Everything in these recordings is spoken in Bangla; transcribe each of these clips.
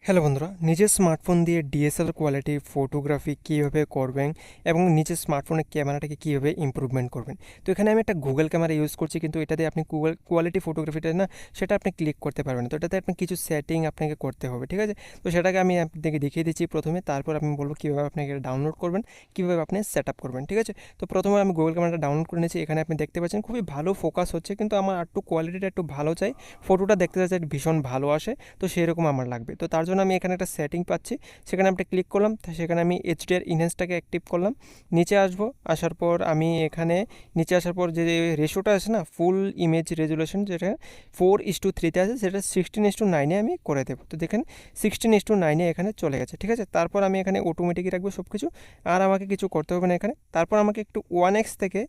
হ্যালো বন্ধুরা, নিজের স্মার্টফোন দিয়ে ডিএসএলআর কোয়ালিটি ফটোগ্রাফি কীভাবে করবেন এবং নিজের স্মার্টফোনের ক্যামেরাটাকে কীভাবে ইমপ্রুভমেন্ট করবেন। তো এখানে আমি একটা গুগল ক্যামেরা ইউজ করছি, কিন্তু এটা দিয়ে আপনি গুগল কোয়ালিটি ফটোগ্রাফিটা না সেটা আপনি ক্লিক করতে পারবেন না। তো এটাতে আপনি কিছু সেটিং আপনাকে করতে হবে, ঠিক আছে? তো সেটাকে আমি আপনাকে দেখিয়ে দিচ্ছি প্রথমে, তারপর আমি বলবো কীভাবে আপনি এটা ডাউনলোড করবেন, কীভাবে আপনি সেট আপ করবেন, ঠিক আছে? তো প্রথমে আমি গুগল ক্যামেরাটা ডাউনলোড করে নিয়েছি। এখানে আপনি দেখতে পাচ্ছেন খুবই ভালো ফোকাস হচ্ছে, কিন্তু আমার একটু কোয়ালিটিটা একটু ভালো চাই, ফটোটা দেখতে চাই ভীষণ ভালো আসে, তো সেরকম আমার লাগবে। তো তার জন্য আমি এখানে একটা সেটিং পাচ্ছি, সেখানে আপনি ক্লিক করলাম। সেখানে আমি এইচডিআর ইনহ্যান্সটাকে অ্যাক্টিভ করলাম। নিচে আসবো, আসার পর আমি এখানে নিচে আসার পর যে রেশোটা আছে না, ফুল ইমেজ রেজুলেশন যেটা 4:3 আছে, সেটা 16:9 আমি করে দেবো। তো দেখেন 16:9 এখানে চলে গেছে, ঠিক আছে? তারপর আমি এখানে অটোমেটিকই রাখবো সব কিছু, আর আমাকে কিছু করতে হবে না এখানে। তারপর আমাকে একটু 1x থেকে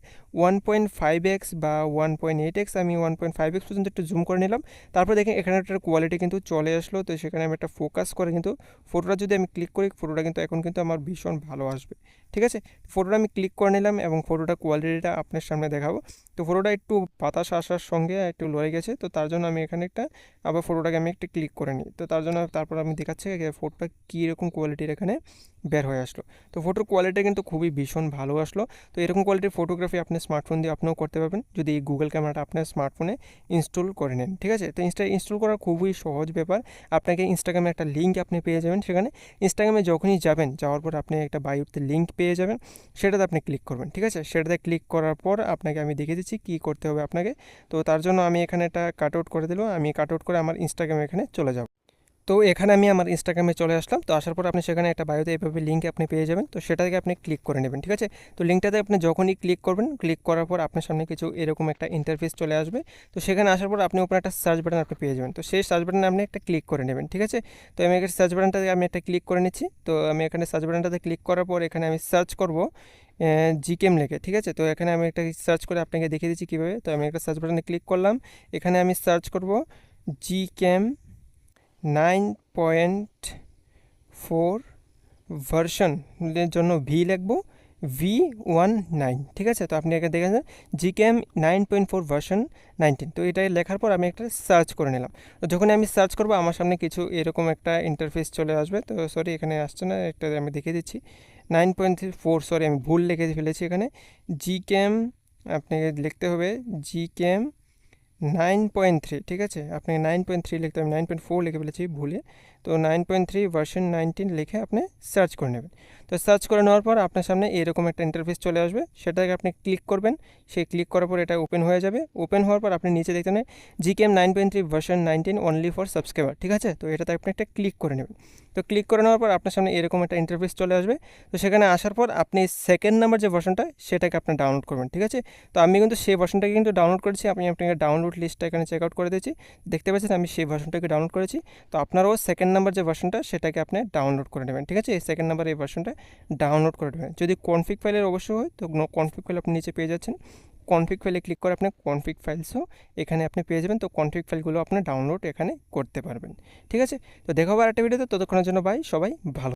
1.5x বা 1.8x, আমি 1.5x পর্যন্ত একটু জুম করে নিলাম। তারপর দেখেন এখানে একটা কোয়ালিটি কিন্তু চলে আসলো। তো সেখানে আমি একটা ফোকাস করে কিন্তু ফটোটা যদি আমি ক্লিক করি, ফটোটা কিন্তু এখন কিন্তু আমার ভীষণ ভালো আসবে, ঠিক আছে? ফটোটা আমি ক্লিক করে নিলাম এবং ফটোটা কোয়ালিটিটা আপনার সামনে দেখাবো। তো ফটোটা একটু বাতাস আসার সঙ্গে একটু লড়ে গেছে, তো তার জন্য আমি এখানে একটা আবার ফটোটাকে আমি একটু ক্লিক করে নিই। তো তার জন্য তারপর আমি দেখাচ্ছি ফটোটা কীরকম কোয়ালিটির এখানে বের হয়ে আসলো। তো ফটোর কোয়ালিটি কিন্তু খুবই ভীষণ ভালো আসলো। তো এরকম কোয়ালিটির ফটোগ্রাফি আপনি স্মার্টফোন দিয়ে আপনিও করতে পারবেন, যদি এই গুগল ক্যামেরাটা আপনার স্মার্টফোনে ইনস্টল করে নেন, ঠিক আছে? তো ইনস্টল করা খুবই সহজ ব্যাপার। আপনাকে ইনস্টাগ্রামে একটা লিঙ্ক আপনি পেয়ে যাবেন। সেখানে ইনস্টাগ্রামে যখনই যাবেন, যাওয়ার পর আপনি একটা বায়োতে লিঙ্ক পেয়ে যাবেন, সেটাতে আপনি ক্লিক করবেন, ঠিক আছে? সেটাতে ক্লিক করার পর আপনাকে আমি দেখিয়ে দিচ্ছি কী করতে হবে আপনাকে। তো তার জন্য আমি এখানে একটা কাট আউট করে দিলাম, আমি কাট আউট করে আমার ইনস্টাগ্রামে এখানে চলে যাব। তো এখানে আমি আমার ইনস্টাগ্রামে চলে আসলাম। তো আসার পর আপনি সেখানে একটা বায়োতে এভাবে লিঙ্ক আপনি পেয়ে যাবেন, তো সেটাকে আপনি ক্লিক করে নেবেন, ঠিক আছে? তো লিঙ্কটাতে আপনি যখনই ক্লিক করবেন, ক্লিক করার পর আপনার সামনে কিছু এরকম একটা ইন্টারফেস চলে আসবে। তো সেখানে আসার পর আপনি উপরে একটা সার্চ বাটন আপনি পেয়ে যাবেন, তো সেই সার্চ বাটনে আপনি একটা ক্লিক করে নেবেন, ঠিক আছে? তো আমি এখানে সার্চ বাটনটাতে আমি একটা ক্লিক করে নিচ্ছি। তো আমি এখানে সার্চ বাটনটাতে ক্লিক করার পর এখানে আমি সার্চ করব জিকেম লিখে, ঠিক আছে? তো এখানে আমি একটা সার্চ করে আপনাকে দেখিয়ে দিচ্ছি কীভাবে। তো আমি একটা সার্চ বাটনে ক্লিক করলাম, এখানে আমি সার্চ করব জিকেম 9.4 ভার্সনের জন্য ভি লিখবো, V19, ঠিক আছে? তো আপনি এখানে দেখেন জিকেএম 9.4 ভার্সন 19। তো এটা লেখার পর আমি একটা সার্চ করে নিলাম। তো যখন আমি সার্চ করবো, আমার সামনে কিছু এরকম একটা ইন্টারফেস চলে আসবে। তো সরি, এখানে আসছে না, একটা আমি দেখিয়ে দিচ্ছি 9.4, সরি আমি ভুল লিখে ফেলেছি এখানে। জিকেএম আপনাকে লিখতে হবে জিকেএম 9.3, ঠিক আছে? আপনাকে 9.3 লিখতে হবে, 9.4 লিখে ফেলেছি ভুলে। তো 9.3 ভার্সন 19 লিখে আপনি সার্চ করে নেবেন। তো সার্চ করে নেওয়ার পর আপনার সামনে এরকম একটা ইন্টারফেস চলে আসবে, সেটাকে আপনি ক্লিক করবেন। সেই ক্লিক করার পর এটা ওপেন হয়ে যাবে। ওপেন হওয়ার পর আপনি নিচে দেখতে নেন জিকেএম 9.3 ভার্সন 19 অনলি ফর সাবস্ক্রাইবার, ঠিক আছে? তো এটাতে আপনি একটা ক্লিক করে নেবেন। তো ক্লিক করে নেওয়ার পর আপনার সামনে এরকম একটা ইন্টারফেস চলে আসবে। তো সেখানে আসার পর আপনি সেকেন্ড নাম্বার যে ভার্সনটা, সেটাকে আপনি ডাউনলোড করবেন, ঠিক আছে? তো আমি কিন্তু সেই ভার্সনটাকে কিন্তু ডাউনলোড করেছি। আমি আপনাকে ডাউনলোড লিস্টটা এখানে চেক আউট করে দিয়েছি, দেখতে পাচ্ছেন আমি সেই ভার্সনটাকে ডাউনলোড করেছি। তো আপনারাও সেকেন্ড নাম্বার যে ভার্সনটা, সেটাকে আপনি ডাউনলোড করে নেবেন, ঠিক আছে? এই সেকেন্ড নাম্বার এই ভার্সনটা ডাউনলোড করে নেবেন। যদি কনফিগ ফাইলের অবশ্যই হয়, তো কনফিগ ফাইল আপনি নিচে পেয়ে যাচ্ছেন। কনফিগ ফাইলে ক্লিক করে আপনি কনফিগ ফাইলসও এখানে আপনি পেয়ে যাবেন। তো কনফিগ ফাইলগুলো আপনি ডাউনলোড এখানে করতে পারবেন, ঠিক আছে? তো দেখা হবে আরেকটা ভিডিওতে, ততক্ষণের জন্য বাই, সবাই ভালো।